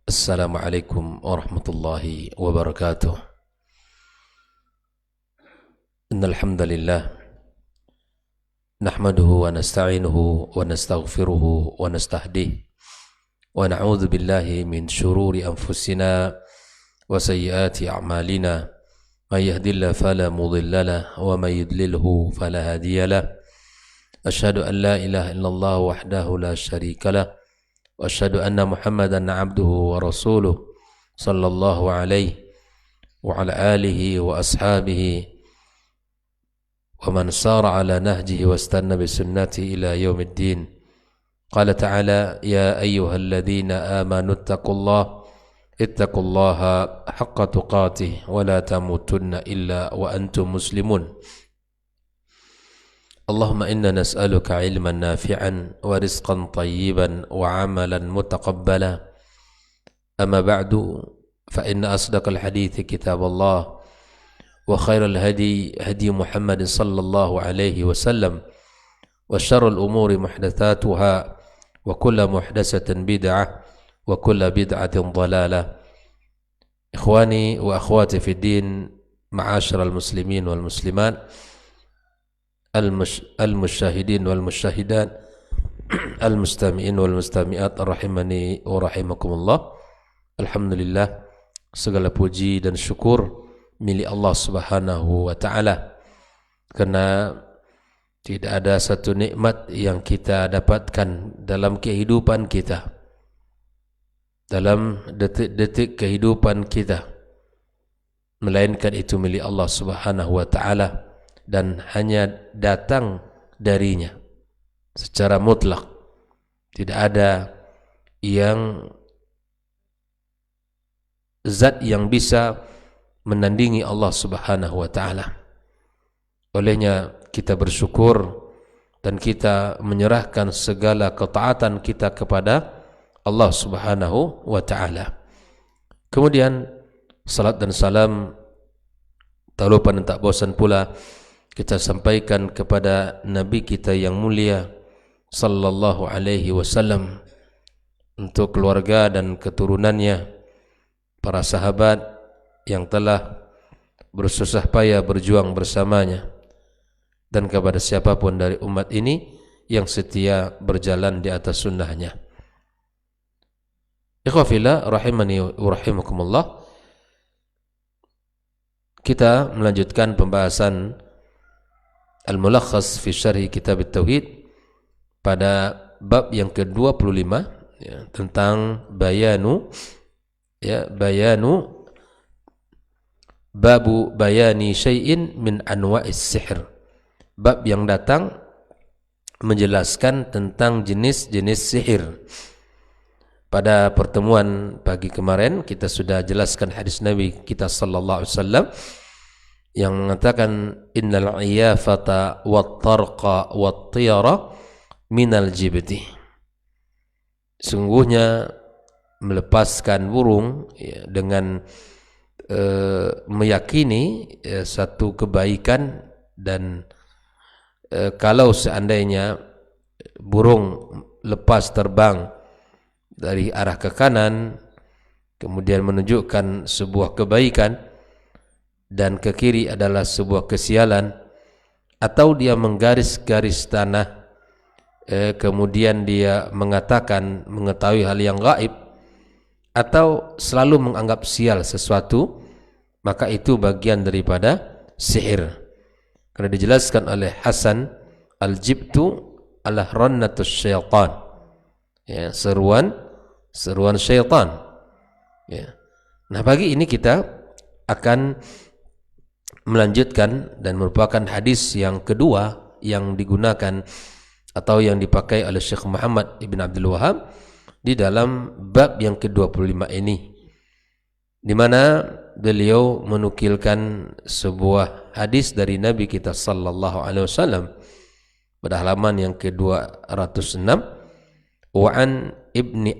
Assalamualaikum warahmatullahi wabarakatuh. Innal hamdalillah nahmaduhu wa nasta'inuhu wa nastaghfiruhu wa nastahdihi wa na'udzu billahi min shururi anfusina wa sayyiati a'malina. May yahdihillahu fala mudilla lahu wa may yudlilhu fala hadiya lahu. Asyhadu an la ilaha illallah wahdahu la syarika lahu wa asyhadu anna Muhammadan 'abduhu wa rasuluh sallallahu alaihi wa ala alihi wa ashabihi wa man sara ala nahjihi wa istanna bi sunnati ila yaumiddin. Qala ta'ala ya ayyuhalladzina amanu ittaqullaha haqqa tuqatih wa la tamutunna illa wa antum muslimun. Allahumma inna nas'aluka ilman nafi'an wa rizqan tayyiban wa amalan mutaqabbala. Amma ba'du, fa inna asdaqal hadithi kitab Allah wa khairal hadi hadi Muhammad sallallahu alaihi wasallam wa syarrul umuri muhdatsatuha wa kullu muhdatsatin bid'ah wa kullu bid'atin dhalalah. Ikhwani wa akhwati fid din, ma'asyiral muslimin wal muslimat, al-musyahidin wal musyahidat, al-mustami'in wal mustami'at, rahimani wa rahimakumullah. Alhamdulillah, segala puji dan syukur milik Allah Subhanahu wa taala, karena tidak ada satu nikmat yang kita dapatkan dalam kehidupan kita, dalam detik-detik kehidupan kita, melainkan itu milik Allah Subhanahu wa taala dan hanya datang darinya secara mutlak. Tidak ada yang zat yang bisa menandingi Allah Subhanahu wa taala. Olehnya kita bersyukur dan kita menyerahkan segala ketaatan kita kepada Allah Subhanahu wa taala. Kemudian salat dan salam tak lupa dan tak bosan pula kita sampaikan kepada Nabi kita yang mulia sallallahu alaihi wasallam, untuk keluarga dan keturunannya, para sahabat yang telah bersusah payah berjuang bersamanya, dan kepada siapapun dari umat ini yang setia berjalan di atas sunnahnya. Ikhwafillah rahimani wa rahimakumullah. Kita melanjutkan pembahasan Al-Mulakhas fi Syarhi Kitab At-Tauhid pada bab yang ke-25, ya, tentang bayanu babu bayani syai'in min anwa'is sihr. Bab yang datang menjelaskan tentang jenis-jenis sihir. Pada pertemuan pagi kemarin kita sudah jelaskan hadis Nabi kita sallallahu alaihi wasallam yang mengatakan innal iyafata wat tarqa wat tiyara minal jibti. Sungguhnya melepaskan burung, ya, dengan meyakini satu kebaikan, dan kalau seandainya burung lepas terbang dari arah ke kanan kemudian menunjukkan sebuah kebaikan, dan ke kiri adalah sebuah kesialan, atau dia menggaris-garis tanah kemudian dia mengatakan mengetahui hal yang gaib, atau selalu menganggap sial sesuatu, maka itu bagian daripada sihir. Karena dijelaskan oleh Hasan, al-jibtu ala rannatus syaitan, ya, seruan syaitan, ya. Nah, pagi ini kita akan melanjutkan dan merupakan hadis yang kedua yang digunakan atau yang dipakai oleh Syekh Muhammad Ibn Abdul Wahab di dalam bab yang ke-25 ini, di mana beliau menukilkan sebuah hadis dari Nabi kita sallallahu alaihi wasallam pada halaman yang ke-206, wa an Ibni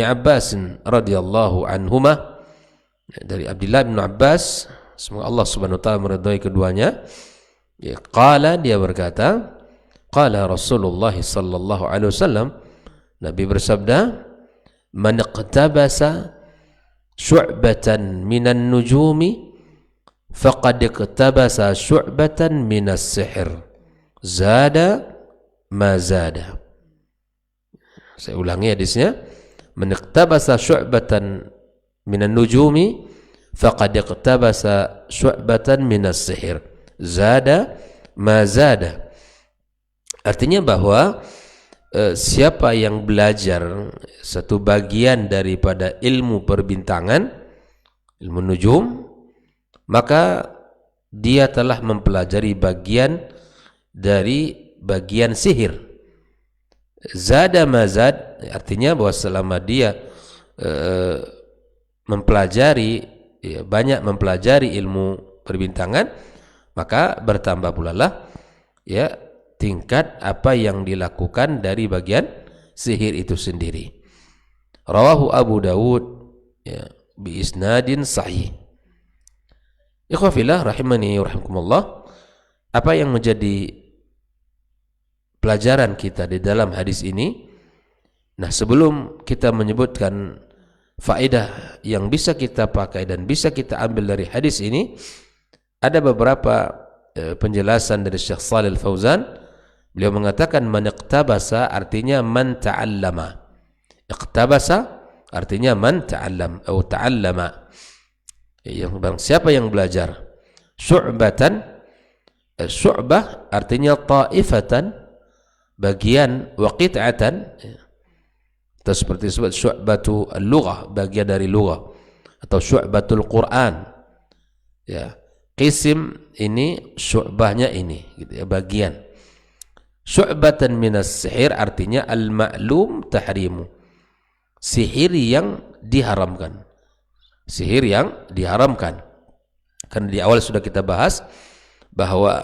Abbasin radhiyallahu anhuma, dari Abdullah bin Abbas, semoga Allah Subhanahu wa taala meridai keduanya. Ya, qala, dia berkata, Qala Rasulullah sallallahu alaihi wasallam, Nabi bersabda, "Man iqtabasa syu'batan minan nujumi faqad iqtabasa syu'batan minas sihr. Zada ma zada." Saya ulangi hadisnya. Man iqtabasa syu'batan minan nujumi faqad iqtabasa syu'batan minas sihr. Zada ma zada. Artinya bahwa siapa yang belajar satu bagian daripada ilmu perbintangan, ilmu nujum, maka dia telah mempelajari bagian dari bagian sihir. Zada mazad, artinya bahwa selama dia mempelajari, banyak mempelajari ilmu perbintangan, maka bertambah pula lah tingkat apa yang dilakukan dari bagian sihir itu sendiri. Rawahu Abu Dawud bi isnadin sahih. Ikhwah fillah rahimani wa rahimakumullah, apa yang menjadi pelajaran kita di dalam hadis ini? Nah, sebelum kita menyebutkan faedah yang bisa kita pakai dan bisa kita ambil dari hadis ini, ada beberapa penjelasan dari Syekh Shalih Al-Fauzan. Beliau mengatakan man iqtabasa artinya man ta'allama. Iqtabasa artinya man ta'allam atau ta'allama. Siapa yang belajar. Syu'batan, syu'bah artinya ta'ifatan, bagian, wa qit'atan, atau seperti disebut syu'batu al-lughah, bagian dari lughah, atau syu'batul Quran. Ya, qisim ini syu'bahnya ini gitu ya, bagian. Syu'batan minas sihir artinya al-ma'lum tahrimu, sihir yang diharamkan. Sihir yang diharamkan. Karena di awal sudah kita bahas bahwa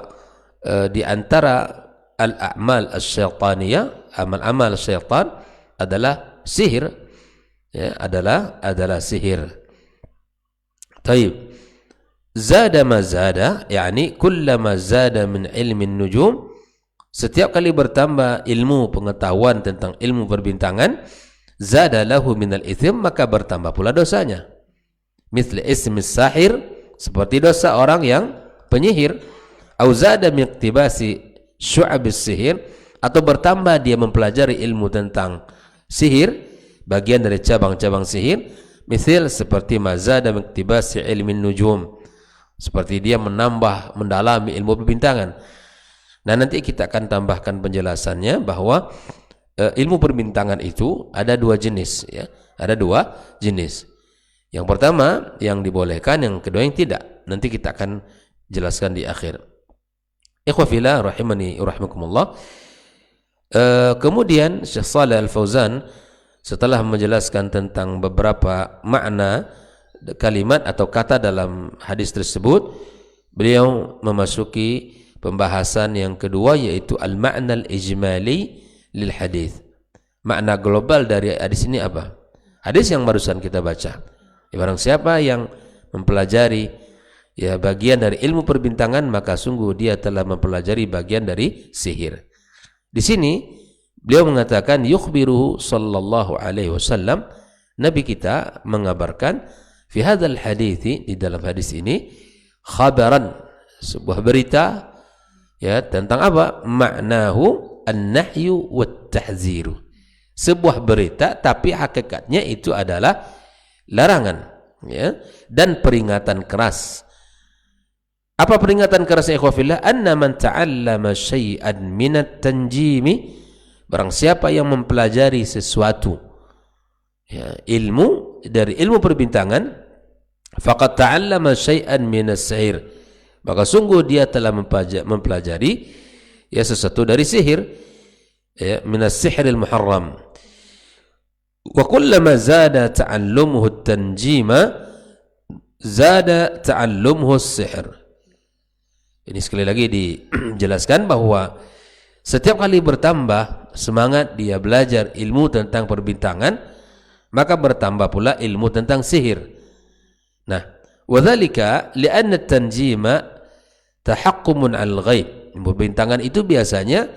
di antara al-a'mal asy-syaitaniyah, amal-amal syaitan adalah sihir, ya, adalah sihir. Taib. Zada ma zada, yakni kullama zada min ilmin nujum, setiap kali bertambah ilmu pengetahuan tentang ilmu perbintangan, zada lahu minal ithim, maka bertambah pula dosanya. Mithli ismis sahir, seperti dosa orang yang penyihir. Au zada min iqtibasi syu'abis sihir, atau bertambah dia mempelajari ilmu tentang sihir, bagian dari cabang-cabang sihir. Mithil, seperti mazada min iqtibasi ilmin nujum, seperti dia menambah, mendalami ilmu perbintangan. Nah, nanti kita akan tambahkan penjelasannya bahwa ilmu perbintangan itu ada dua jenis, ya. Ada dua jenis. Yang pertama yang dibolehkan, yang kedua yang tidak. Nanti kita akan jelaskan di akhir. Ikhwah fillah rahimani rahimakumullah. Kemudian Syekh Shalih Al-Fauzan setelah menjelaskan tentang beberapa makna kalimat atau kata dalam hadis tersebut, beliau memasuki pembahasan yang kedua, yaitu al-ma'na al-ijmali lil hadis. Makna global dari hadis ini apa? Hadis yang barusan kita baca. Barang siapa yang mempelajari bagian dari ilmu perbintangan, maka sungguh dia telah mempelajari bagian dari sihir. Di sini beliau mengatakan yukhbiruhu sallallahu alaihi wasallam, Nabi kita mengabarkan fi hadzal hadithi, di dalam hadis ini, khabaran, sebuah berita, ya, tentang apa? Ma'nahu an-nahyu wat-tahziru. Sebuah berita tapi hakikatnya itu adalah larangan, ya, dan peringatan keras. Apa peringatan kerasnya, ikhwah fillah? Anna man ta'allama syai'an minat tanjimi, barang siapa yang mempelajari sesuatu, ya, ilmu dari ilmu perbintangan, faqad ta'allama syai'an minas sihir, maka sungguh dia telah mempelajari sesuatu dari sihir, ya, minas sihiril muharram. Wa kullama zada ta'allumuhu at-tanjima zada ta'allumuhu as-sihr. Ini sekali lagi dijelaskan bahwa setiap kali bertambah semangat dia belajar ilmu tentang perbintangan, maka bertambah pula ilmu tentang sihir. Nah, wadzalika li'anna at-tanjima tahakkumun al-ghaib. Perbintangan itu biasanya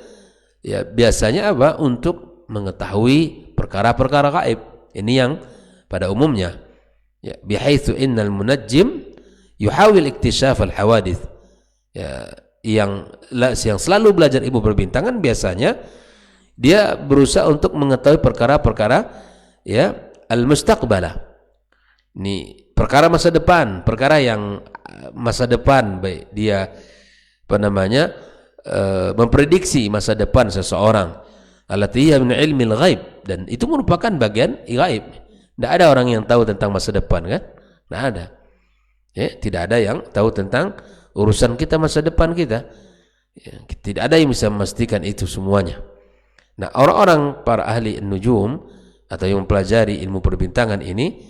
Ya, biasanya apa? Untuk mengetahui perkara-perkara gaib. Ini yang pada umumnya. Ya, bihaitsu innal munajjim yuhawil iktisyaf al-hawadits. Ya, yang selalu belajar ilmu perbintangan biasanya dia berusaha untuk mengetahui perkara-perkara ya al-mustaqbalah. Ini perkara masa depan, perkara yang masa depan, baik dia memprediksi masa depan seseorang. Allati min ilmil ghaib, dan itu merupakan bagian gaib. Tidak ada orang yang tahu tentang masa depan, kan? Tidak ada. Ya, tidak ada yang tahu tentang urusan kita, masa depan kita. Ya, tidak ada yang bisa memastikan itu semuanya. Nah, orang-orang para ahli nujum atau yang mempelajari ilmu perbintangan ini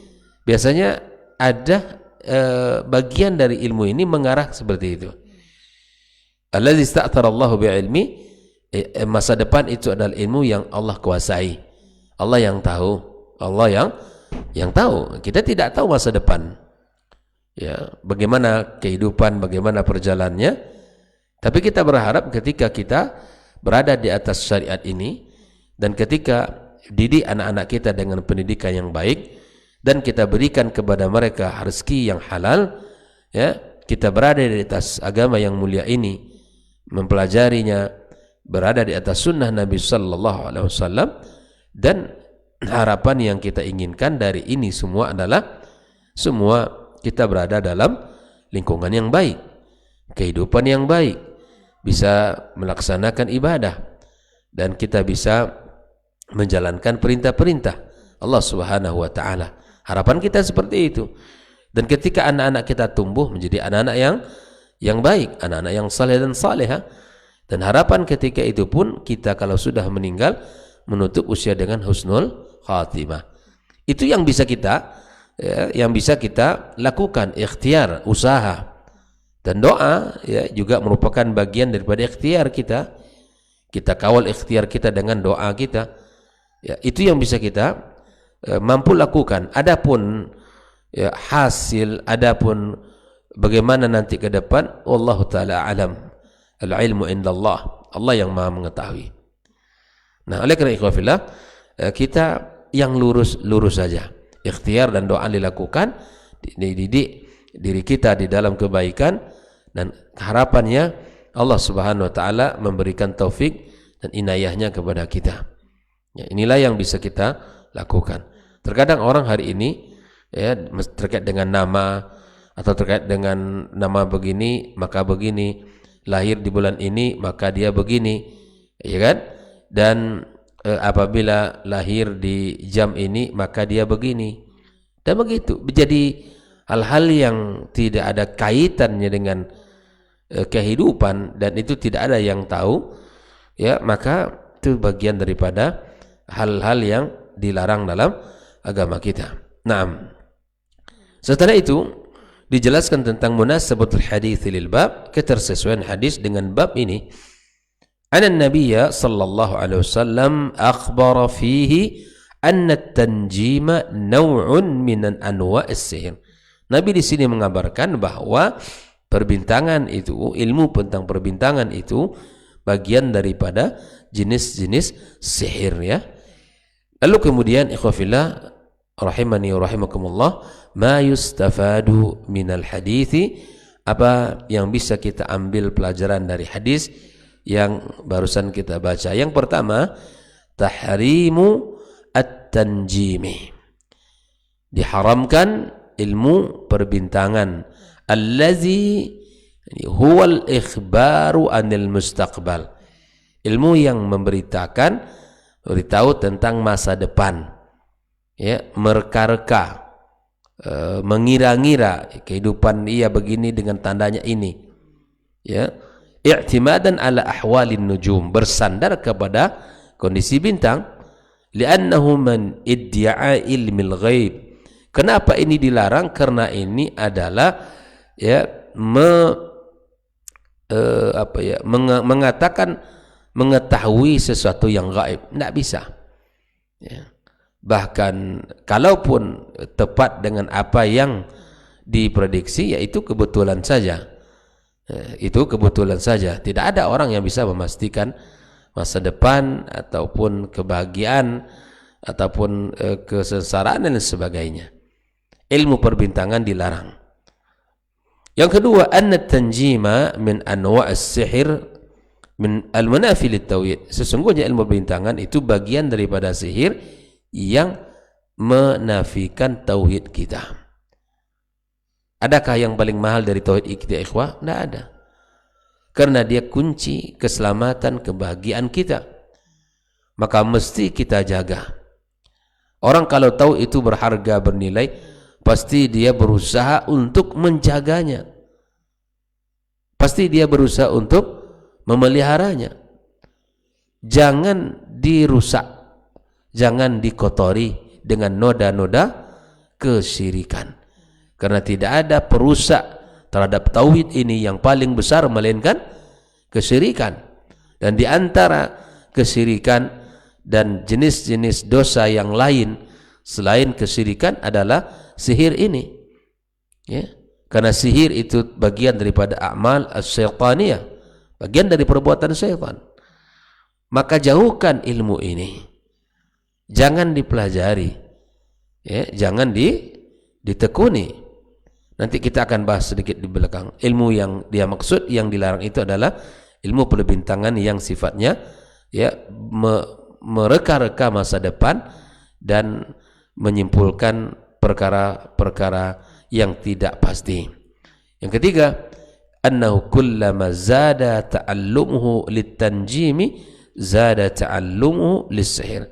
biasanya ada bagian dari ilmu ini mengarah seperti itu. Allazi ista'thara Allahu bi'ilmi, masa depan itu adalah ilmu yang Allah kuasai. Allah yang tahu. Allah yang tahu. Kita tidak tahu masa depan. Ya, bagaimana kehidupan, bagaimana perjalanannya. Tapi kita berharap ketika kita berada di atas syariat ini dan ketika didik anak-anak kita dengan pendidikan yang baik dan kita berikan kepada mereka rezeki yang halal, ya, kita berada di atas agama yang mulia ini, mempelajarinya, berada di atas sunnah Nabi sallallahu alaihi wasallam, dan harapan yang kita inginkan dari ini semua adalah semua kita berada dalam lingkungan yang baik, kehidupan yang baik, bisa melaksanakan ibadah, dan kita bisa menjalankan perintah-perintah Allah Subhanahu wa taala. Harapan kita seperti itu. Dan ketika anak-anak kita tumbuh menjadi anak-anak yang baik, anak-anak yang saleh dan salehah, dan harapan ketika itu pun kita kalau sudah meninggal menutup usia dengan husnul khatimah. Itu yang bisa kita lakukan, ikhtiar, usaha. Dan doa ya juga merupakan bagian daripada ikhtiar kita. Kita kawal ikhtiar kita dengan doa kita. Ya, itu yang bisa kita mampu lakukan. Adapun ya, hasil, adapun bagaimana nanti ke depan, wallahu taala alam. Al-ilmu indallah. Allah yang Maha mengetahui. Nah, oleh karena ikhwafillah, kita yang lurus saja. Ikhtiar dan doa dilakukan, dididik diri kita di dalam kebaikan, dan harapannya Allah Subhanahu wa taala memberikan taufik dan inayahnya kepada kita. Ya, inilah yang bisa kita lakukan. Terkadang orang hari ini ya terkait dengan nama atau terkait dengan nama begini maka begini, lahir di bulan ini maka dia begini, ya kan? Dan apabila lahir di jam ini maka dia begini, dan begitu. Jadi hal-hal yang tidak ada kaitannya dengan kehidupan dan itu tidak ada yang tahu, ya, maka itu bagian daripada hal-hal yang dilarang dalam agama kita. Nah, setelah itu dijelaskan tentang munasabatul hadits lil bab, ketersesuaian hadis dengan bab ini. Anna Nabiyya sallallahu alaihi wasallam akhbara fihi anna at-tanjima naw'un min anwa'is sihr. Nabi di sini mengabarkan bahwa perbintangan itu, ilmu tentang perbintangan itu bagian daripada jenis-jenis sihir, ya. Lalu kemudian ikhwafillah rahimani wa rahimakumullah, ma yustafadu minal hadithi, apa yang bisa kita ambil pelajaran dari hadis yang barusan kita baca. Yang pertama, tahrimu at-tanjimi, diharamkan ilmu perbintangan, allazi huwa al-ikhbaru anil mustaqbal, ilmu yang memberitahu tentang masa depan, ya, mereka-reka, mengira-ngira kehidupan ia begini dengan tandanya ini, ya, i'timadan ala ahwalin nujum, bersandar kepada kondisi bintang, li'annahu man iddi'a ilmil ghaib. Kenapa ini dilarang? Karena ini adalah ya mengatakan mengetahui sesuatu yang gaib, tidak bisa, ya. Bahkan kalaupun tepat dengan apa yang diprediksi, yaitu kebetulan saja, itu kebetulan saja. Tidak ada orang yang bisa memastikan masa depan ataupun kebahagiaan ataupun kesengsaraan dan sebagainya. Ilmu perbintangan dilarang. Yang kedua, anna tanjima min anwa' as-sihir min al-munafi lit-tauhid. Sesungguhnya ilmu perbintangan itu bagian daripada sihir yang menafikan tauhid kita. Adakah yang paling mahal dari tauhid kita, ikhwah? Tidak ada. Karena dia kunci keselamatan, kebahagiaan kita. Maka mesti kita jaga. Orang kalau tahu itu berharga, bernilai, pasti dia berusaha untuk menjaganya. Pasti dia berusaha untuk memeliharanya. Jangan dirusak, jangan dikotori dengan noda-noda kesyirikan. Karena tidak ada perusak terhadap tauhid ini yang paling besar melainkan kesyirikan. Dan di antara kesyirikan dan jenis-jenis dosa yang lain selain kesyirikan adalah sihir ini. Ya. Karena sihir itu bagian daripada a'mal as-syaitaniyah, bagian dari perbuatan syaitan. Maka jauhkan ilmu ini. Jangan dipelajari. Ya, jangan ditekuni. Nanti kita akan bahas sedikit di belakang. Ilmu yang dia maksud, yang dilarang itu adalah ilmu perbintangan yang sifatnya ya mereka-reka masa depan dan menyimpulkan perkara-perkara yang tidak pasti. Yang ketiga, annahu kullama zada ta'allumuhu litanjimi zada ta'allumuhu lis-sihir.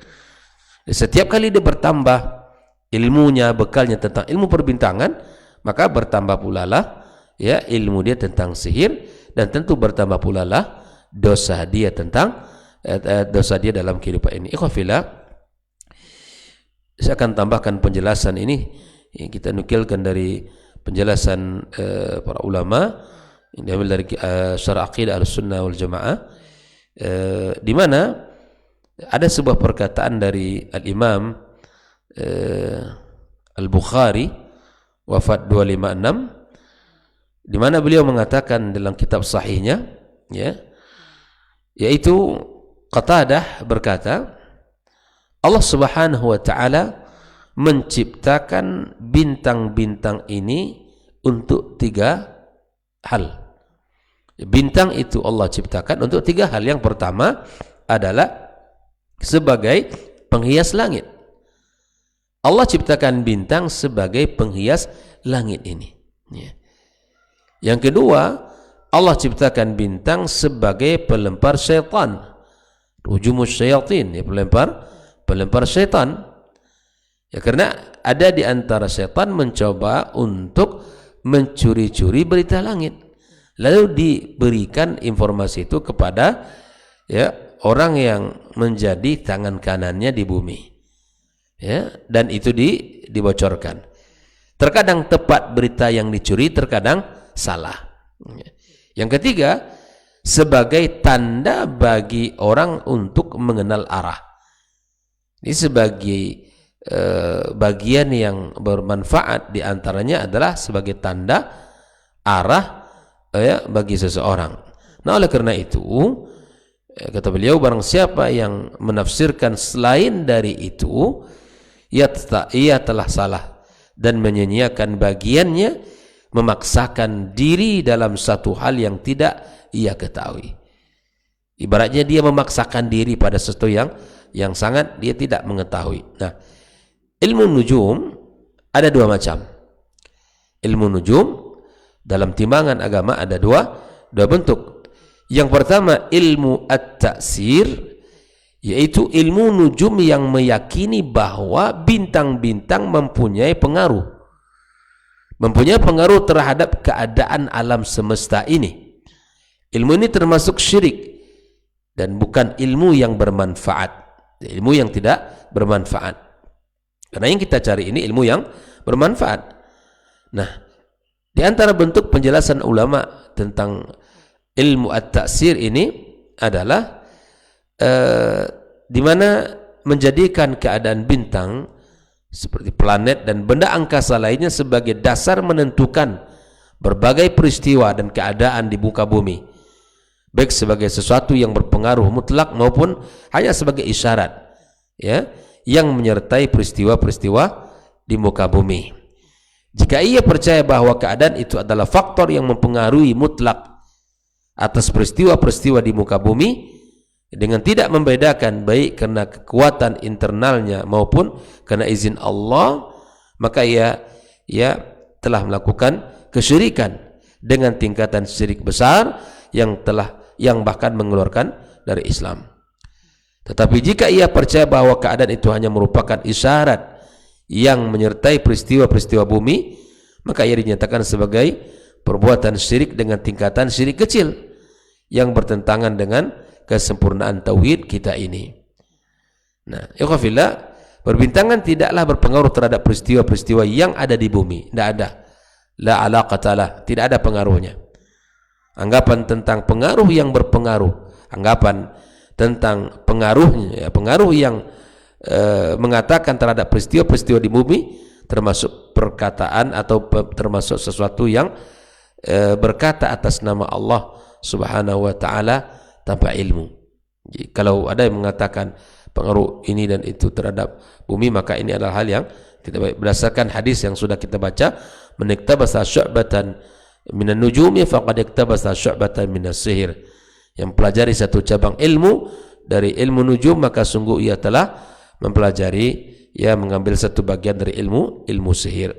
Setiap kali dia bertambah ilmunya, bekalnya tentang ilmu perbintangan, maka bertambah pula lah ya ilmu dia tentang sihir, dan tentu bertambah pula lah dosa dia tentang dosa dia dalam kehidupan ini. Ikhwafillah, saya akan tambahkan penjelasan ini yang kita nukilkan dari penjelasan para ulama yang diambil dari syarah aqidah Ahlussunnah wal Jamaah, di mana ada sebuah perkataan dari Al-Imam Al-Bukhari wafat 256, di mana beliau mengatakan dalam kitab sahihnya, ya, yaitu Qatadah berkata, Allah Subhanahu wa taala menciptakan bintang-bintang ini untuk 3 hal. Bintang itu Allah ciptakan untuk 3 hal. Yang pertama adalah sebagai penghias langit. Allah ciptakan bintang sebagai penghias langit ini. Ya. Yang kedua, Allah ciptakan bintang sebagai pelempar syaitan. Rujumus syayatin, ya, pelempar syaitan. Ya, karena ada di antara syaitan mencoba untuk mencuri-curi berita langit. Lalu diberikan informasi itu kepada ya orang yang menjadi tangan kanannya di bumi. Ya, dan itu dibocorkan. Terkadang tepat berita yang dicuri, terkadang salah. Yang ketiga, sebagai tanda bagi orang untuk mengenal arah. Ini sebagai bagian yang bermanfaat, diantaranya adalah sebagai tanda arah ya, bagi seseorang. Nah, oleh karena itu, kata beliau, barang siapa yang menafsirkan selain dari itu, ia telah salah dan menyia-nyiakan bagiannya, memaksakan diri dalam satu hal yang tidak ia ketahui. Ibaratnya dia memaksakan diri pada sesuatu yang sangat dia tidak mengetahui. Nah, ilmu nujum ada 2 macam. Ilmu nujum dalam timbangan agama ada dua bentuk. Yang pertama ilmu at-ta'sir, yaitu ilmu nujum yang meyakini bahwa bintang-bintang mempunyai pengaruh terhadap keadaan alam semesta ini. Ilmu ini termasuk syirik dan bukan ilmu yang bermanfaat, ilmu yang tidak bermanfaat. Karena yang kita cari ini ilmu yang bermanfaat. Nah, di antara bentuk penjelasan ulama tentang ilmu at-ta'sir ini adalah di mana menjadikan keadaan bintang seperti planet dan benda angkasa lainnya sebagai dasar menentukan berbagai peristiwa dan keadaan di muka bumi, baik sebagai sesuatu yang berpengaruh mutlak maupun hanya sebagai isyarat, ya, yang menyertai peristiwa-peristiwa di muka bumi. Jika ia percaya bahwa keadaan itu adalah faktor yang mempengaruhi mutlak atas peristiwa-peristiwa di muka bumi dengan tidak membedakan baik karena kekuatan internalnya maupun karena izin Allah, maka ia telah melakukan kesyirikan dengan tingkatan syirik besar yang bahkan mengeluarkan dari Islam. Tetapi jika ia percaya bahwa keadaan itu hanya merupakan isyarat yang menyertai peristiwa-peristiwa bumi, maka ia dinyatakan sebagai perbuatan syirik dengan tingkatan syirik kecil yang bertentangan dengan kesempurnaan tauhid kita ini. Nah, ikhwafillah, perbintangan tidaklah berpengaruh terhadap peristiwa-peristiwa yang ada di bumi. Tidak ada. La alaqatalah, tidak ada pengaruhnya. Anggapan tentang pengaruh yang berpengaruh, anggapan tentang pengaruhnya, pengaruh yang mengatakan terhadap peristiwa-peristiwa di bumi, termasuk perkataan atau termasuk sesuatu yang berkata atas nama Allah Subhanahu wa ta'ala tanpa ilmu. Jadi, kalau ada yang mengatakan pengaruh ini dan itu terhadap bumi, maka ini adalah hal yang tidak baik. Berdasarkan hadis yang sudah kita baca, man iktabasa syu'batan minan nujumi faqad iktabasa syu'batan minas sihir. Yang pelajari satu cabang ilmu dari ilmu nujum, maka sungguh ia telah mempelajari, ya, mengambil satu bagian dari ilmu sihir.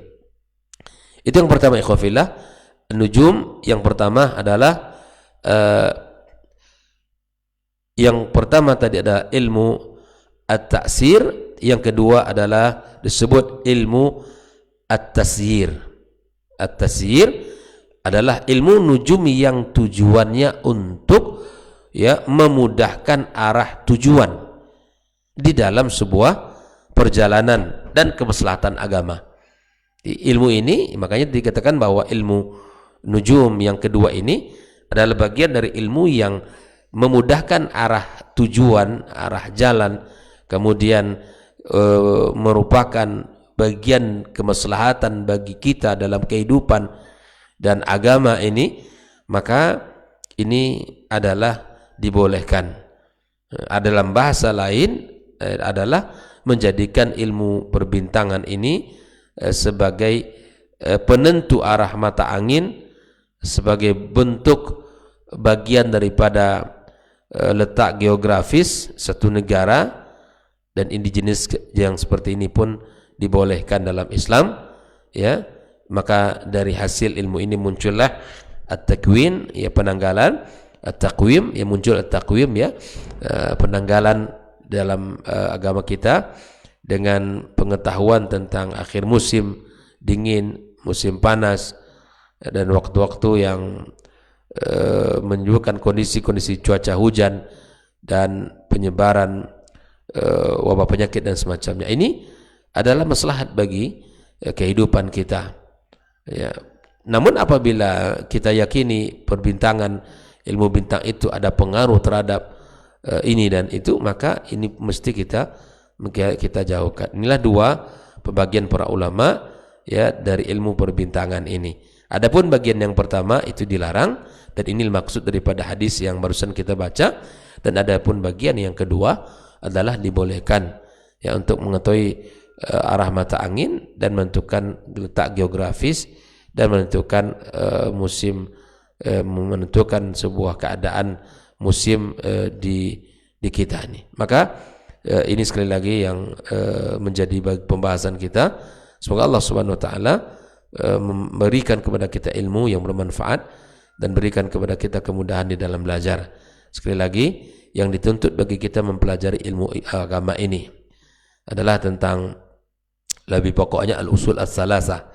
Itu yang pertama, ikhwafillah. Nujum yang pertama adalah yang pertama tadi ada ilmu at-ta'sir, yang kedua adalah disebut ilmu at-tasyir. At-tasyir adalah ilmu nujum yang tujuannya untuk, ya, memudahkan arah tujuan di dalam sebuah perjalanan dan kemaslahatan agama. Di ilmu ini makanya dikatakan bahwa ilmu nujum yang kedua ini adalah bagian dari ilmu yang memudahkan arah tujuan, arah jalan, kemudian merupakan bagian kemaslahatan bagi kita dalam kehidupan dan agama ini, maka ini adalah dibolehkan. Dalam bahasa lain adalah menjadikan ilmu perbintangan ini sebagai penentu arah mata angin, sebagai bentuk bagian daripada letak geografis satu negara, dan indigenis yang seperti ini pun dibolehkan dalam Islam, ya. Maka dari hasil ilmu ini muncullah at-takwin, ya, penanggalan, at-taqwim, ya, muncul at-taqwim, ya, penanggalan dalam agama kita dengan pengetahuan tentang akhir musim dingin, musim panas, dan waktu-waktu yang menunjukkan kondisi-kondisi cuaca hujan dan penyebaran wabah penyakit dan semacamnya. Ini adalah maslahat bagi kehidupan kita, ya. Namun apabila kita yakini perbintangan, ilmu bintang itu ada pengaruh terhadap ini dan itu, maka ini mesti kita jauhkan. Inilah dua pembagian para ulama, ya, dari ilmu perbintangan ini. Adapun bagian yang pertama itu dilarang, dan ini maksud daripada hadis yang barusan kita baca. Dan adapun bagian yang kedua adalah dibolehkan, ya, untuk mengetahui arah mata angin dan menentukan letak geografis dan menentukan musim, menentukan sebuah keadaan musim di kita ini. Maka ini sekali lagi yang menjadi pembahasan kita. Semoga Allah Subhanahu wa taala memberikan kepada kita ilmu yang bermanfaat dan berikan kepada kita kemudahan di dalam belajar. Sekali lagi, yang dituntut bagi kita mempelajari ilmu agama ini adalah tentang, lebih pokoknya, al-usul as-salasa,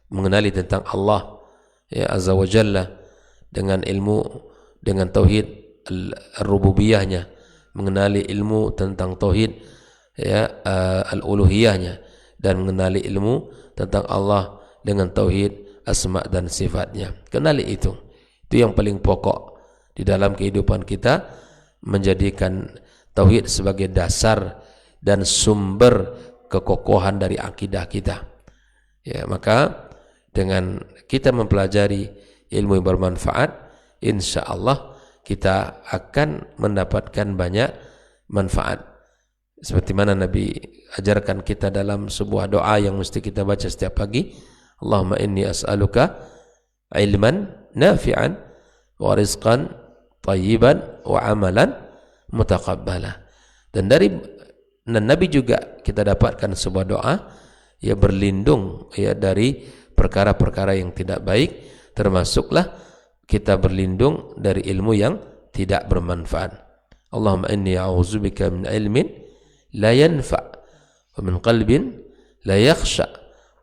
mengenali tentang Allah, ya, azza wa jalla, dengan ilmu, dengan tauhid al-rububiyahnya, mengenali ilmu tentang tauhid, ya, al-uluhiyahnya, dan mengenali ilmu tentang Allah dengan tauhid asma dan sifatnya. Kenali itu yang paling pokok di dalam kehidupan kita, menjadikan tauhid sebagai dasar dan sumber kekokohan dari akidah kita, ya. Maka dengan kita mempelajari ilmu yang bermanfaat, insya Allah kita akan mendapatkan banyak manfaat. Seperti mana Nabi ajarkan kita dalam sebuah doa yang mesti kita baca setiap pagi. Allahumma inni as'aluka ilman nafi'an wa rizqan tayyiban wa amalan mutaqabbala. Dan Nabi juga kita dapatkan sebuah doa, ya berlindung ya dari perkara-perkara yang tidak baik, termasuklah kita berlindung dari ilmu yang tidak bermanfaat. Allahumma inni a'udzubika min ilmin la yanfa' wa min qalbin la yakhsha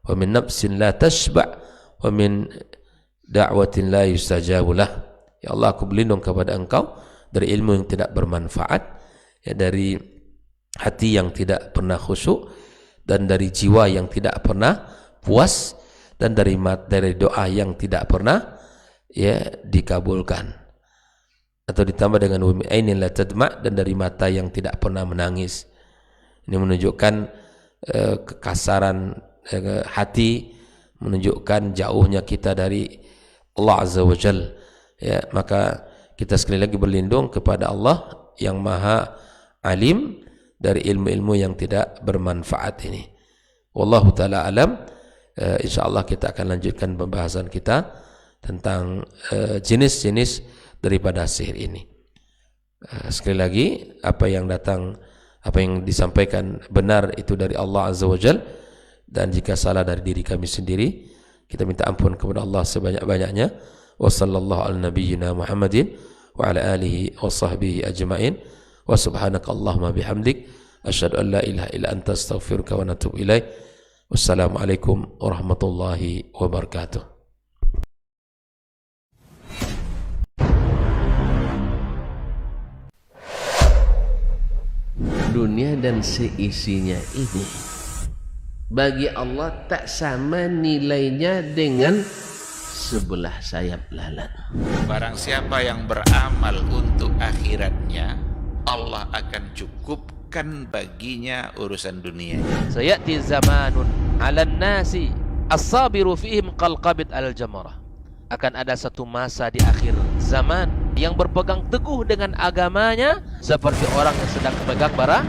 wa min nafsin la tashba' wa min da'watin la yustajabu lah. Ya Allah, aku berlindung kepada Engkau dari ilmu yang tidak bermanfaat, ya dari hati yang tidak pernah khusyuk, dan dari jiwa yang tidak pernah puas, dan dari doa yang tidak pernah ya dikabulkan. Atau ditambah dengan ainin la tadma', dan dari mata yang tidak pernah menangis. Ini menunjukkan kekasaran hati, menunjukkan jauhnya kita dari Allah Azza wa Jal. Ya, maka kita sekali lagi berlindung kepada Allah yang Maha Alim dari ilmu-ilmu yang tidak bermanfaat ini. Wallahu ta'ala alam. InsyaAllah kita akan lanjutkan pembahasan kita tentang jenis-jenis daripada sihir ini. Sekali lagi, apa yang disampaikan benar itu dari Allah Azza wa Jal, dan jika salah dari diri kami sendiri, kita minta ampun kepada Allah sebanyak-banyaknya. Wa sallallahu ala nabiyyina Muhammadin wa ala alihi wa sahbihi ajma'in. Wa subhanaka Allahumma bihamdik asyhadu an la ilaha illa anta astaghfiruka wa atubu ilaik. Wassalamualaikum warahmatullahi wabarakatuh. Dunia dan seisinya ini bagi Allah tak sama nilainya dengan sebelah sayap lalat. Barang siapa yang beramal untuk akhiratnya, Allah akan cukupkan baginya urusan dunia. Sayati zamanun 'alan nasi as-sabiru fihim qalqabit al-jamarah. Akan ada satu masa di akhir zaman yang berpegang teguh dengan agamanya seperti orang yang sedang memegang bara